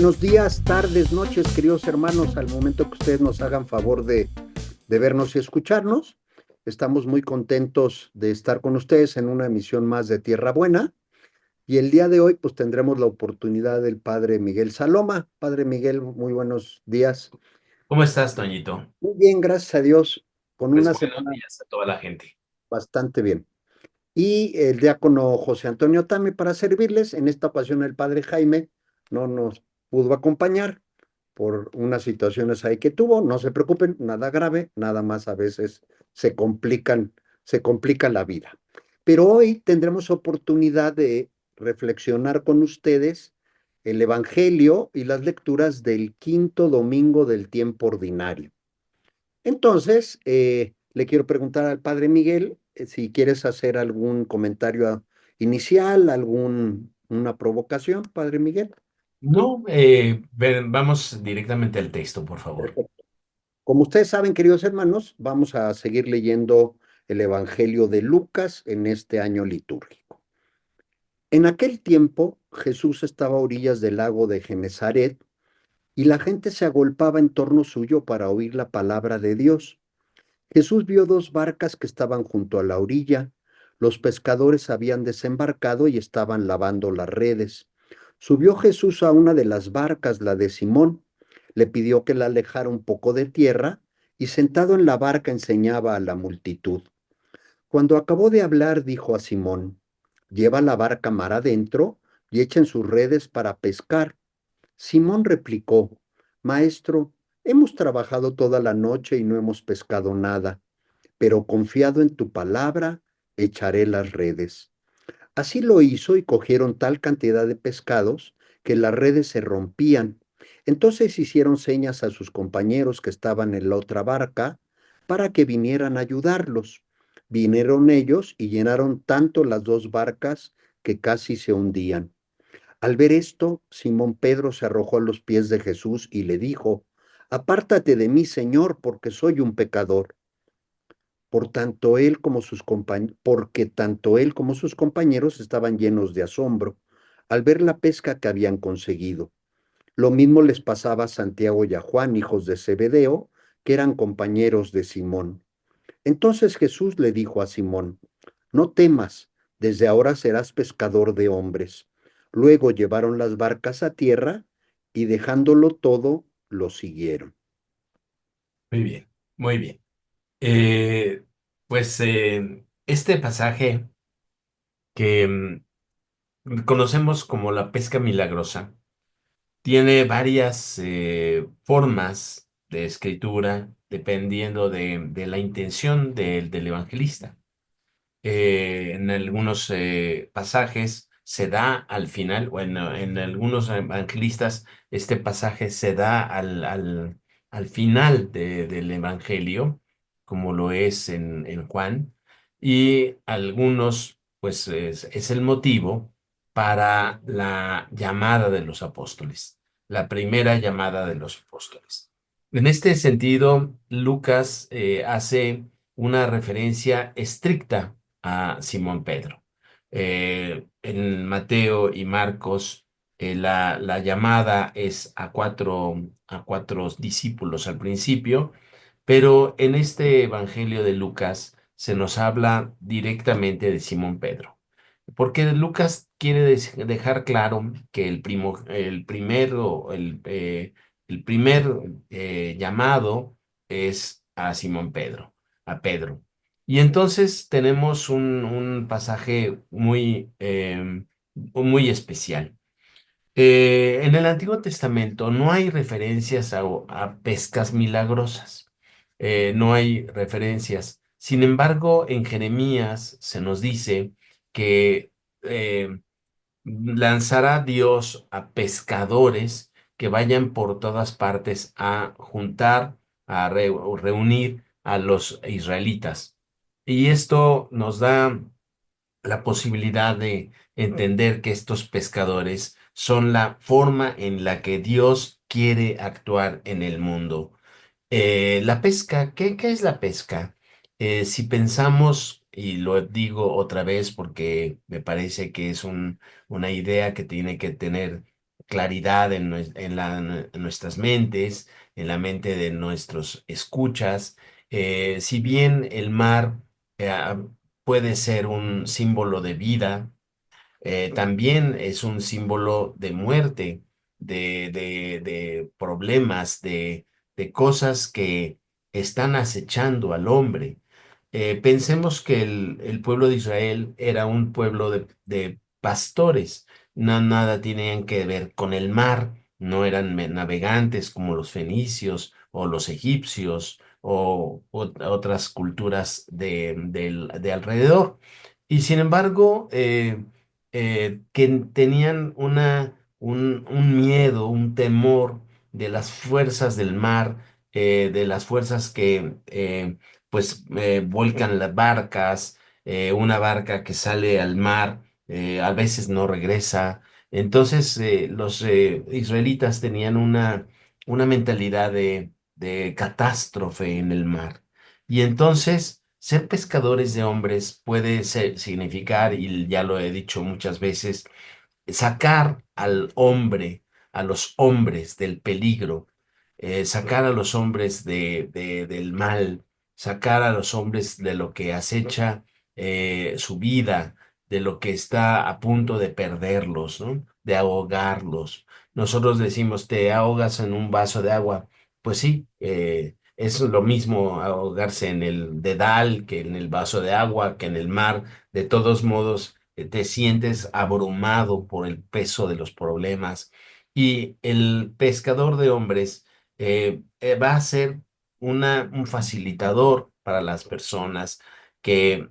Buenos días, tardes, noches, queridos hermanos, al momento que ustedes nos hagan favor de vernos y escucharnos. Estamos muy contentos de estar con ustedes en una emisión más de Tierra Buena. Y el día de hoy, pues tendremos la oportunidad del Padre Miguel Saloma. Padre Miguel, muy buenos días. ¿Cómo estás, Toñito? Muy bien, gracias a Dios, con Pues una buenos semana días a toda la gente. bastante bien. Y el diácono José Antonio Tame para servirles. En esta ocasión el Padre Jaime no nos pudo acompañar por unas situaciones ahí que tuvo. No se preocupen, nada grave, nada más a veces se complica la vida. Pero hoy tendremos oportunidad de reflexionar con ustedes el Evangelio y las lecturas del quinto domingo del tiempo ordinario. Entonces, le quiero preguntar al Padre Miguel si quieres hacer algún comentario inicial, una provocación, Padre Miguel. No, vamos directamente al texto, por favor. Perfecto. Como ustedes saben, queridos hermanos, vamos a seguir leyendo el Evangelio de Lucas en este año litúrgico. En aquel tiempo, Jesús estaba a orillas del lago de Genezaret y la gente se agolpaba en torno suyo para oír la palabra de Dios. Jesús vio dos barcas que estaban junto a la orilla. Los pescadores habían desembarcado y estaban lavando las redes. Subió Jesús a una de las barcas, la de Simón. Le pidió que la alejara un poco de tierra y sentado en la barca enseñaba a la multitud. Cuando acabó de hablar, dijo a Simón, lleva la barca mar adentro y echen sus redes para pescar. Simón replicó, Maestro, hemos trabajado toda la noche y no hemos pescado nada, pero confiado en tu palabra, echaré las redes. Así lo hizo y cogieron tal cantidad de pescados que las redes se rompían. Entonces hicieron señas a sus compañeros que estaban en la otra barca para que vinieran a ayudarlos. Vinieron ellos y llenaron tanto las dos barcas que casi se hundían. Al ver esto, Simón Pedro se arrojó a los pies de Jesús y le dijo, Apártate de mí, Señor, porque soy un pecador. Porque tanto él como sus compañeros estaban llenos de asombro al ver la pesca que habían conseguido. Lo mismo les pasaba a Santiago y a Juan, hijos de Zebedeo, que eran compañeros de Simón. Entonces Jesús le dijo a Simón, No temas, desde ahora serás pescador de hombres. Luego llevaron las barcas a tierra y dejándolo todo, lo siguieron. Muy bien, muy bien. Eh, este pasaje que conocemos como la pesca milagrosa tiene varias formas de escritura dependiendo de la intención del evangelista. En algunos pasajes se da al final, bueno, en algunos evangelistas este pasaje se da al final del evangelio, como lo es en Juan, y algunos, pues es el motivo para la llamada de los apóstoles, la primera llamada de los apóstoles. En este sentido, Lucas hace una referencia estricta a Simón Pedro. En Mateo y Marcos, la llamada es a cuatro discípulos al principio, pero en este Evangelio de Lucas se nos habla directamente de Simón Pedro. Porque Lucas quiere dejar claro que el primer llamado es a Simón Pedro, a Pedro. Y entonces tenemos un pasaje muy especial. En el Antiguo Testamento no hay referencias a pescas milagrosas. No hay referencias. Sin embargo, en Jeremías se nos dice que lanzará Dios a pescadores que vayan por todas partes a juntar, o reunir a los israelitas. Y esto nos da la posibilidad de entender que estos pescadores son la forma en la que Dios quiere actuar en el mundo. La pesca, ¿qué es la pesca? Si pensamos, y lo digo otra vez porque me parece que es una idea que tiene que tener claridad en nuestras mentes, en la mente de nuestros escuchas. Si bien el mar eh, puede ser un símbolo de vida, también es un símbolo de muerte, de problemas, de cosas que están acechando al hombre. Pensemos que el pueblo de Israel era un pueblo de pastores, no, nada tenían que ver con el mar, no eran navegantes como los fenicios o los egipcios o otras culturas de alrededor. Y sin embargo, que tenían un miedo, un temor de las fuerzas del mar, de las fuerzas que vuelcan las barcas, una barca que sale al mar, a veces no regresa. Entonces, los israelitas tenían una mentalidad de catástrofe en el mar. Y entonces, ser pescadores de hombres puede significar, y ya lo he dicho muchas veces, sacar al hombre, a los hombres del peligro, sacar a los hombres del mal, sacar a los hombres de lo que acecha su vida, de lo que está a punto de perderlos, ¿no? De ahogarlos. Nosotros decimos, te ahogas en un vaso de agua. Pues sí, es lo mismo ahogarse en el dedal que en el vaso de agua, que en el mar. De todos modos, te sientes abrumado por el peso de los problemas y el pescador de hombres va a ser un facilitador para las personas que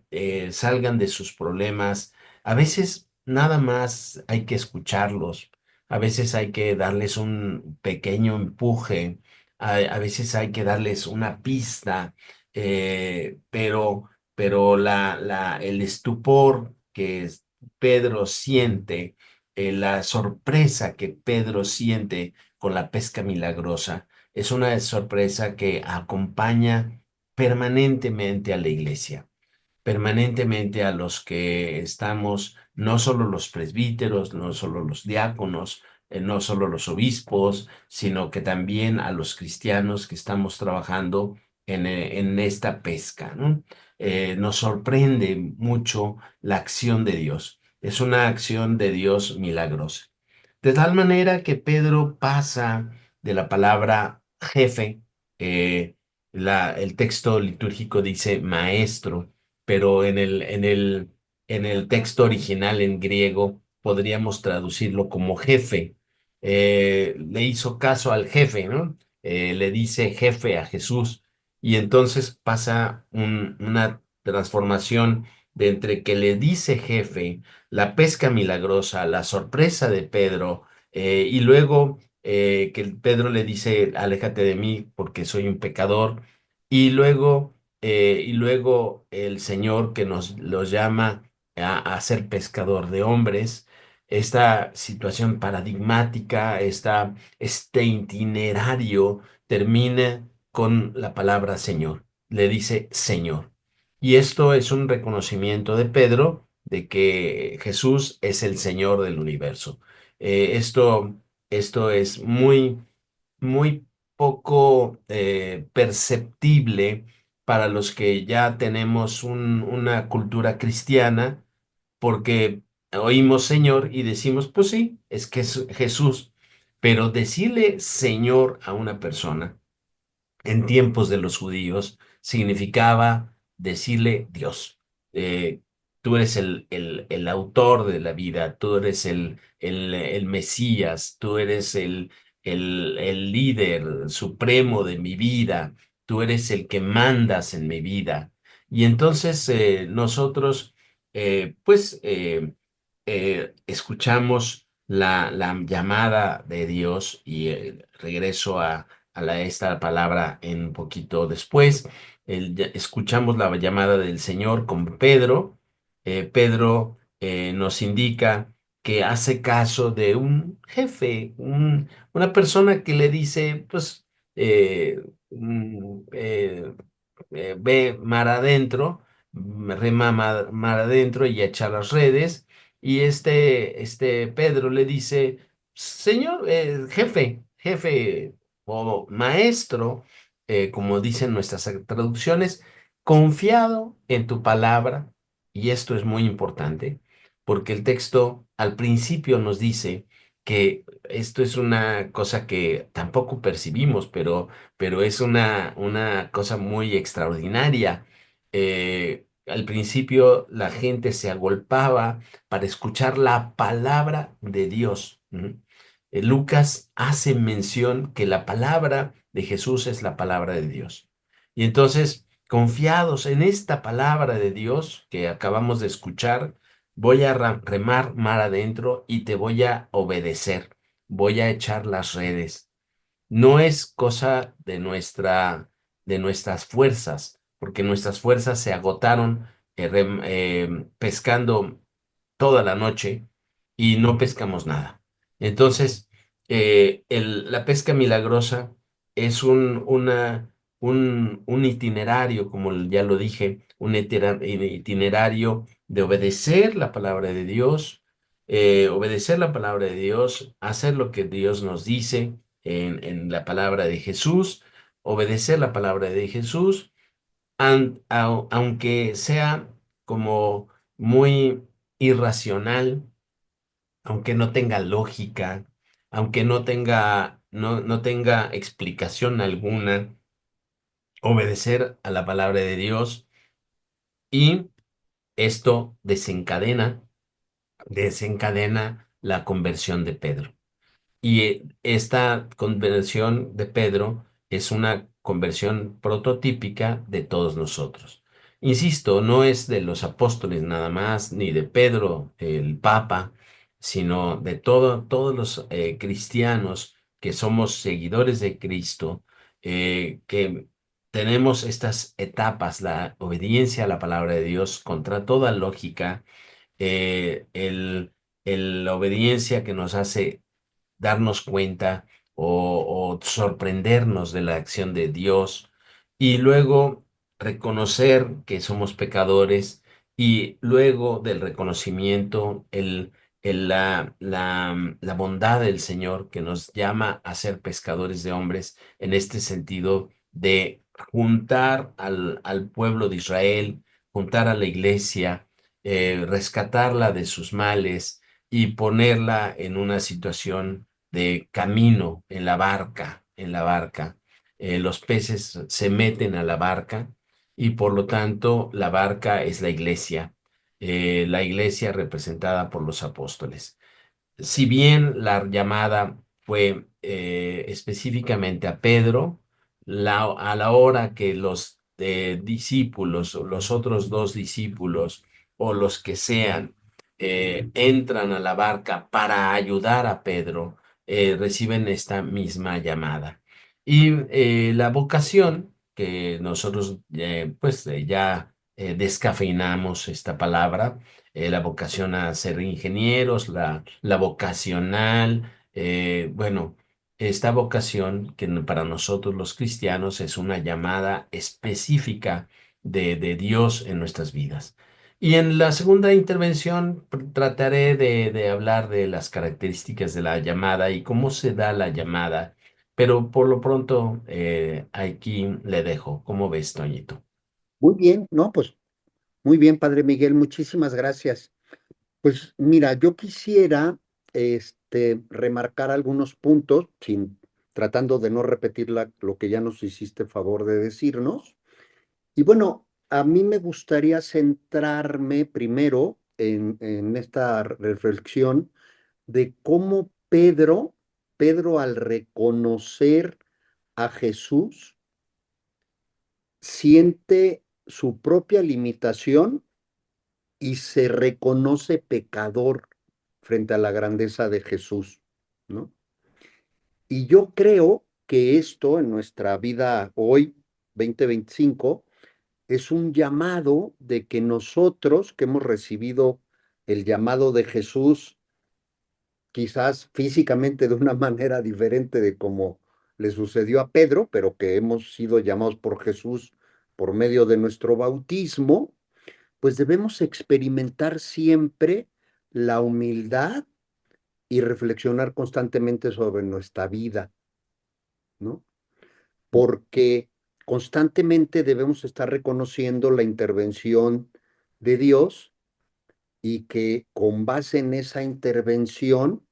salgan de sus problemas. A veces nada más hay que escucharlos, a veces hay que darles un pequeño empuje, a veces hay que darles una pista, pero el estupor que Pedro siente, la sorpresa que Pedro siente con la pesca milagrosa, es una sorpresa que acompaña permanentemente a la iglesia, permanentemente a los que estamos, no solo los presbíteros, no solo los diáconos, no solo los obispos, sino que también a los cristianos que estamos trabajando en esta pesca, ¿no? Nos sorprende mucho la acción de Dios. Es una acción de Dios milagrosa. De tal manera que Pedro pasa de la palabra jefe, el texto litúrgico dice maestro, pero en el texto original en griego podríamos traducirlo como jefe. Le hizo caso al jefe, ¿no? Le dice jefe a Jesús y entonces pasa una transformación de entre que le dice jefe, la pesca milagrosa, la sorpresa de Pedro, y luego que Pedro le dice, aléjate de mí porque soy un pecador, y luego el Señor que nos los llama a ser pescador de hombres, esta situación paradigmática, este itinerario termina con la palabra Señor. Le dice Señor. Y esto es un reconocimiento de Pedro de que Jesús es el Señor del universo. Esto es muy, muy poco perceptible para los que ya tenemos una cultura cristiana, porque oímos Señor y decimos, pues sí, es que es Jesús, pero decirle Señor a una persona en tiempos de los judíos significaba decirle Dios. Eh, Tú eres el autor de la vida, tú eres el Mesías, tú eres el líder supremo de mi vida, tú eres el que mandas en mi vida. Y entonces nosotros, escuchamos la llamada de Dios y regreso a esta palabra en un poquito después. Escuchamos la llamada del Señor con Pedro. Pedro nos indica que hace caso de un jefe, una persona que le dice, pues, eh, ve mar adentro, rema mar adentro y echa las redes. Y este Pedro le dice, señor, jefe o maestro, como dicen nuestras traducciones, confiado en tu palabra, y esto es muy importante, porque el texto al principio nos dice que esto es una cosa que tampoco percibimos, pero es una cosa muy extraordinaria. Al principio la gente se agolpaba para escuchar la palabra de Dios. ¿Mm? Lucas hace mención que la palabra de Jesús es la palabra de Dios. Y entonces, confiados en esta palabra de Dios que acabamos de escuchar, voy a remar mar adentro y te voy a obedecer. Voy a echar las redes. No es cosa de nuestras fuerzas, porque nuestras fuerzas se agotaron pescando toda la noche y no pescamos nada. Entonces, la pesca milagrosa es un itinerario, como ya lo dije, un itinerario de obedecer la palabra de Dios, obedecer la palabra de Dios, hacer lo que Dios nos dice en la palabra de Jesús, obedecer la palabra de Jesús aunque sea como muy irracional, aunque no tenga lógica, aunque no tenga explicación alguna, obedecer a la palabra de Dios y esto desencadena la conversión de Pedro. Y esta conversión de Pedro es una conversión prototípica de todos nosotros. Insisto, no es de los apóstoles nada más, ni de Pedro, el Papa, sino de todos los cristianos que somos seguidores de Cristo, que tenemos estas etapas, la obediencia a la palabra de Dios contra toda lógica, eh, el, la obediencia que nos hace darnos cuenta o sorprendernos de la acción de Dios y luego reconocer que somos pecadores y luego del reconocimiento la bondad del Señor que nos llama a ser pescadores de hombres en este sentido de juntar al pueblo de Israel, juntar a la iglesia, rescatarla de sus males y ponerla en una situación de camino en la barca. Los peces se meten a la barca y por lo tanto la barca es la iglesia representada por los apóstoles. Si bien la llamada fue específicamente a Pedro, a la hora que los discípulos o los otros dos discípulos o los que sean entran a la barca para ayudar a Pedro, reciben esta misma llamada. Y la vocación, que nosotros ya descafeinamos esta palabra, la vocación a ser ingenieros, la vocacional, bueno, esta vocación que para nosotros los cristianos es una llamada específica de Dios en nuestras vidas. Y en la segunda intervención trataré de hablar de las características de la llamada y cómo se da la llamada, pero por lo pronto aquí le dejo. ¿Cómo ves, Toñito? Muy bien, no, pues muy bien, Padre Miguel, muchísimas gracias. Pues mira, yo quisiera remarcar algunos puntos, tratando de no repetir lo que ya nos hiciste favor de decirnos. Y bueno, a mí me gustaría centrarme primero en esta reflexión de cómo Pedro al reconocer a Jesús, siente su propia limitación y se reconoce pecador frente a la grandeza de Jesús, ¿no? Y yo creo que esto en nuestra vida hoy, 2025, es un llamado de que nosotros que hemos recibido el llamado de Jesús, quizás físicamente de una manera diferente de como le sucedió a Pedro, pero que hemos sido llamados por Jesús por medio de nuestro bautismo, pues debemos experimentar siempre la humildad y reflexionar constantemente sobre nuestra vida, ¿no? Porque constantemente debemos estar reconociendo la intervención de Dios y que con base en esa intervención,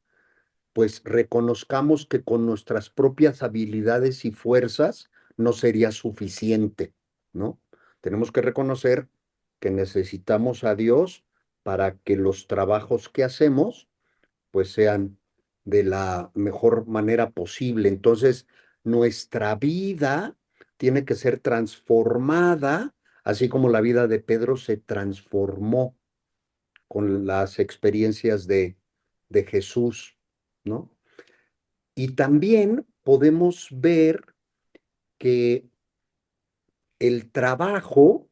pues reconozcamos que con nuestras propias habilidades y fuerzas no sería suficiente, ¿no? Tenemos que reconocer que necesitamos a Dios para que los trabajos que hacemos pues sean de la mejor manera posible. Entonces, nuestra vida tiene que ser transformada, así como la vida de Pedro se transformó con las experiencias de Jesús, ¿no? Y también podemos ver que el trabajo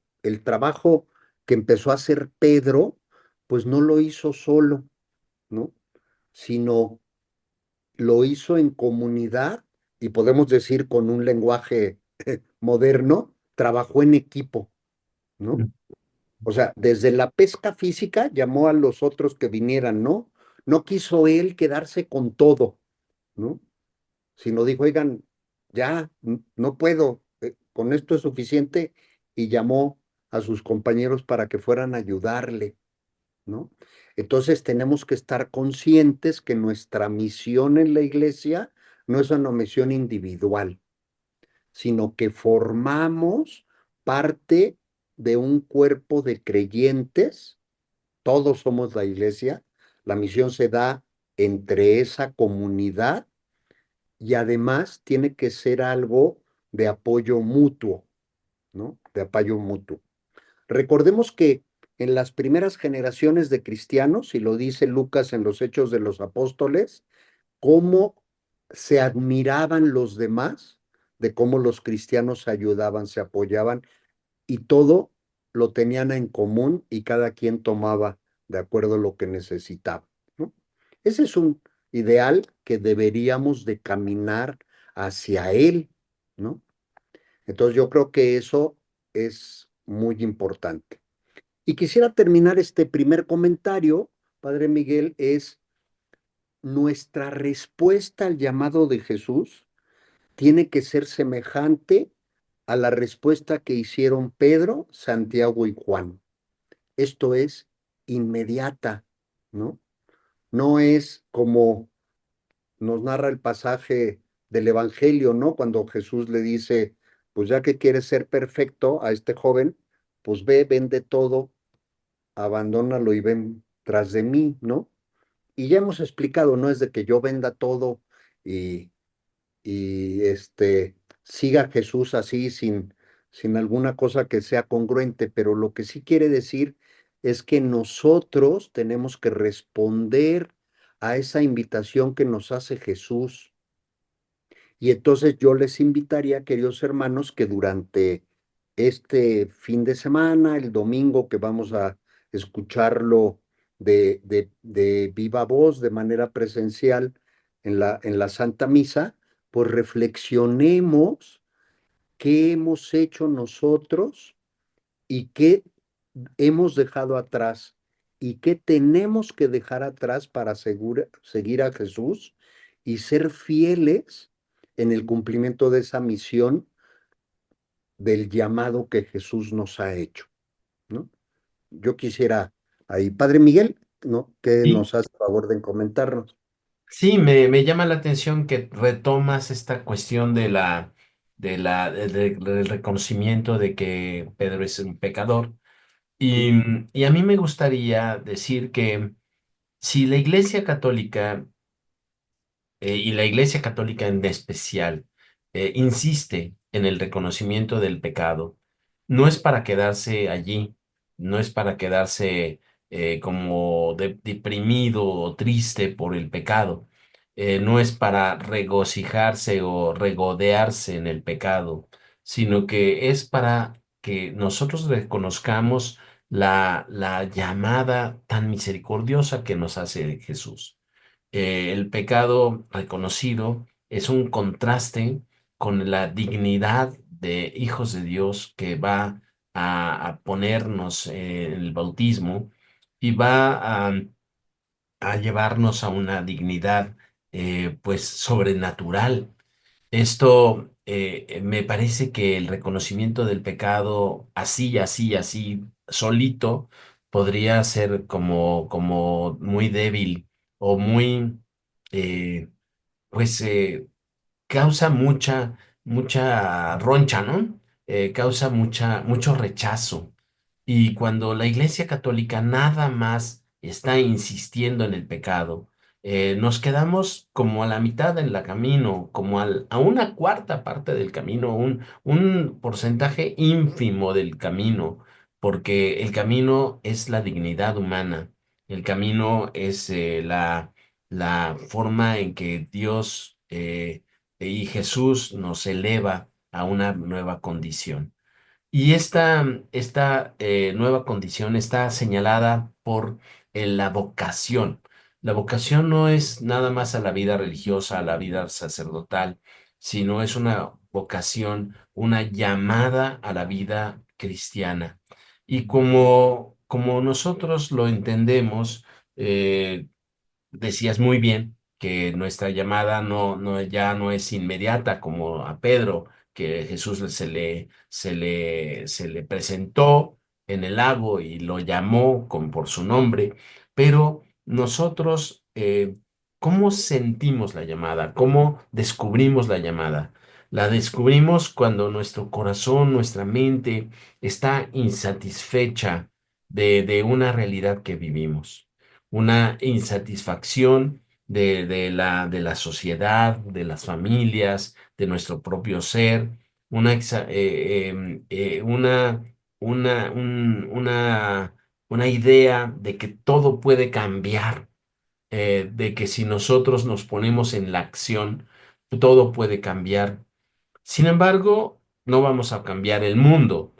que empezó a hacer Pedro, pues no lo hizo solo, ¿no? Sino lo hizo en comunidad y podemos decir con un lenguaje moderno, trabajó en equipo, ¿no? O sea, desde la pesca física llamó a los otros que vinieran, ¿no? No quiso él quedarse con todo, ¿no? Sino dijo, oigan, ya, no puedo, con esto es suficiente, y llamó a sus compañeros para que fueran a ayudarle, ¿no? Entonces tenemos que estar conscientes que nuestra misión en la iglesia no es una misión individual, sino que formamos parte de un cuerpo de creyentes, todos somos la iglesia, la misión se da entre esa comunidad y además tiene que ser algo de apoyo mutuo, ¿no? De apoyo mutuo. Recordemos que en las primeras generaciones de cristianos, y lo dice Lucas en los Hechos de los Apóstoles, cómo se admiraban los demás, de cómo los cristianos se ayudaban, se apoyaban, y todo lo tenían en común y cada quien tomaba de acuerdo a lo que necesitaba, ¿no? Ese es un ideal que deberíamos de caminar hacia él, ¿no? Entonces yo creo que eso es muy importante. Y quisiera terminar este primer comentario, Padre Miguel, es nuestra respuesta al llamado de Jesús tiene que ser semejante a la respuesta que hicieron Pedro, Santiago y Juan. Esto es inmediata, ¿no? No es como nos narra el pasaje del Evangelio, ¿no? Cuando Jesús le dice, pues ya que quieres ser perfecto a este joven, pues ve, vende todo, abandónalo y ven tras de mí, ¿no? Y ya hemos explicado, no es de que yo venda todo y, y siga a Jesús así sin alguna cosa que sea congruente, pero lo que sí quiere decir es que nosotros tenemos que responder a esa invitación que nos hace Jesús. Y entonces yo les invitaría, queridos hermanos, que durante este fin de semana, el domingo que vamos a escucharlo de viva voz, de manera presencial en la Santa Misa, pues reflexionemos qué hemos hecho nosotros y qué hemos dejado atrás y qué tenemos que dejar atrás para seguir a Jesús y ser fieles en el cumplimiento de esa misión del llamado que Jesús nos ha hecho, ¿no? Yo quisiera ahí, Padre Miguel, ¿no? Que Sí, nos hace favor de comentarnos. sí, me llama la atención que retomas esta cuestión del reconocimiento de que Pedro es un pecador. Y, Ujú, y a mí me gustaría decir que si la Iglesia Católica y la Iglesia Católica en especial insiste en el reconocimiento del pecado. No es para quedarse allí, no es para quedarse como deprimido o triste por el pecado, no es para regocijarse o regodearse en el pecado, sino que es para que nosotros reconozcamos la llamada tan misericordiosa que nos hace Jesús. El pecado reconocido es un contraste con la dignidad de hijos de Dios que va a ponernos en el bautismo y va a llevarnos a una dignidad pues sobrenatural. Esto me parece que el reconocimiento del pecado así, así, así, solito, podría ser como muy débil o muy, eh, pues, causa mucha roncha, ¿no? Causa mucho rechazo. Y cuando la Iglesia Católica nada más está insistiendo en el pecado, nos quedamos como a la mitad en la camino, como a una cuarta parte del camino, un porcentaje ínfimo del camino, porque el camino es la dignidad humana, el camino es la forma en que Dios y Jesús nos eleva a una nueva condición. Y esta nueva condición está señalada por la vocación. La vocación no es nada más a la vida religiosa, a la vida sacerdotal, sino es una vocación, una llamada a la vida cristiana. Y como nosotros lo entendemos, decías muy bien que nuestra llamada ya no es inmediata como a Pedro, que Jesús se le presentó en el lago y lo llamó por su nombre, pero nosotros, ¿cómo sentimos la llamada? ¿Cómo descubrimos la llamada? La descubrimos cuando nuestro corazón, nuestra mente está insatisfecha de una realidad que vivimos, una insatisfacción de la sociedad, de las familias, de nuestro propio ser, una, exa- una idea de que todo puede cambiar, de que si nosotros nos ponemos en la acción, todo puede cambiar. Sin embargo, no vamos a cambiar el mundo,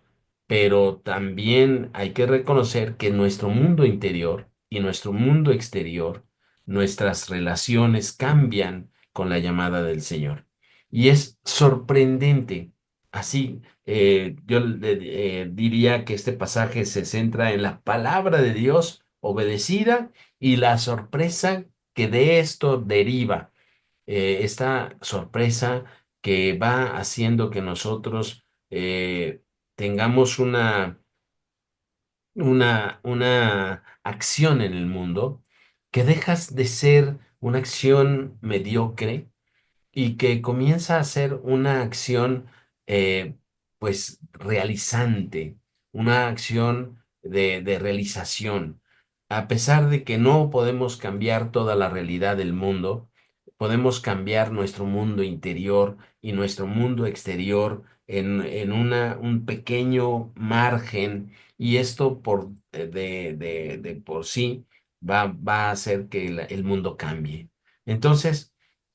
pero también hay que reconocer que nuestro mundo interior y nuestro mundo exterior, nuestras relaciones cambian con la llamada del Señor. Y es sorprendente. Así, diría que este pasaje se centra en la palabra de Dios obedecida y la sorpresa que de esto deriva, esta sorpresa que va haciendo que nosotros tengamos una acción en el mundo, que dejas de ser una acción mediocre y que comienza a ser una acción, pues, realizante, una acción de realización. A pesar de que no podemos cambiar toda la realidad del mundo, podemos cambiar nuestro mundo interior y nuestro mundo exterior en un pequeño margen, y esto de por sí va a hacer que el mundo cambie. Entonces,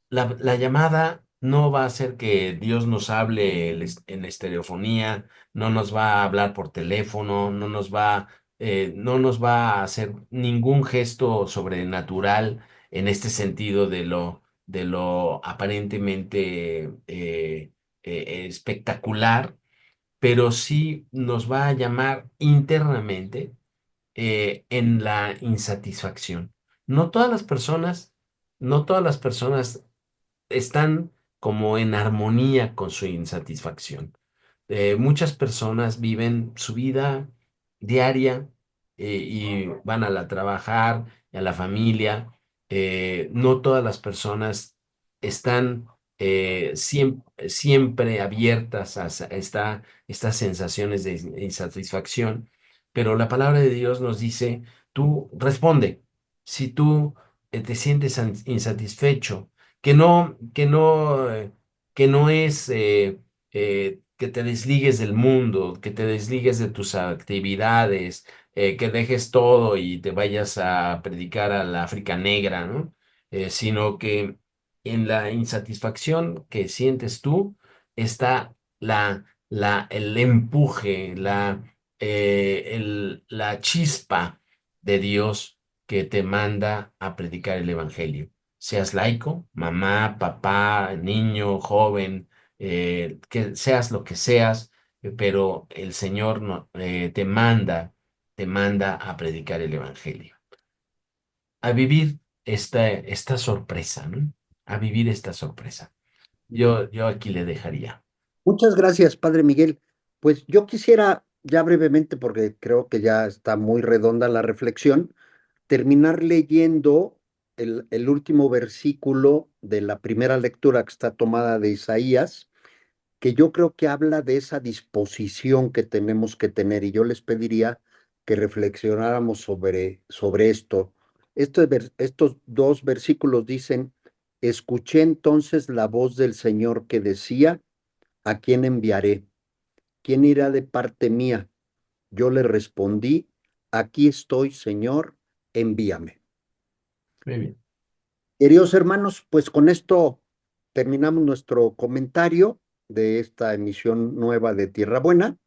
la llamada no va a hacer que Dios nos hable en estereofonía, no nos va a hablar por teléfono, no nos va a hacer ningún gesto sobrenatural en este sentido de lo aparentemente espectacular, pero sí nos va a llamar internamente en la insatisfacción. No todas las personas, no todas las personas están como en armonía con su insatisfacción. Muchas personas viven su vida diaria y van a la trabajar, a la familia. No todas las personas están siempre abiertas estas sensaciones de insatisfacción, pero la palabra de Dios nos dice, tú responde. Si tú te sientes insatisfecho, que no es que te desligues del mundo, que te desligues de tus actividades, que dejes todo y te vayas a predicar a la África negra, ¿no? Sino que en la insatisfacción que sientes tú está el empuje, la chispa de Dios que te manda a predicar el Evangelio. Seas laico, mamá, papá, niño, joven, que seas lo que seas, pero el Señor te manda a predicar el Evangelio. a vivir esta sorpresa, ¿no? A vivir esta sorpresa. Yo aquí le dejaría. Muchas gracias, Padre Miguel. Pues yo quisiera ya brevemente, porque creo que ya está muy redonda la reflexión, terminar leyendo el último versículo de la primera lectura que está tomada de Isaías, que yo creo que habla de esa disposición que tenemos que tener, y yo les pediría que reflexionáramos sobre esto. Estos dos versículos dicen: escuché entonces la voz del Señor que decía, ¿a quién enviaré? ¿Quién irá de parte mía? Yo le respondí, aquí estoy, Señor, envíame. Muy bien. Queridos hermanos, pues con esto terminamos nuestro comentario de esta emisión nueva de Tierra Buena.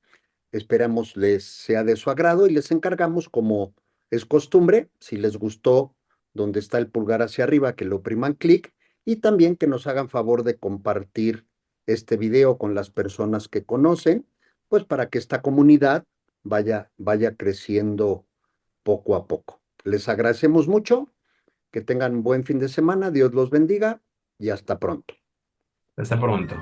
Esperamos les sea de su agrado y les encargamos, como es costumbre, si les gustó, donde está el pulgar hacia arriba, que lo opriman clic, y también que nos hagan favor de compartir este video con las personas que conocen, pues para que esta comunidad vaya creciendo poco a poco. Les agradecemos mucho, que tengan un buen fin de semana, Dios los bendiga y hasta pronto. Hasta pronto.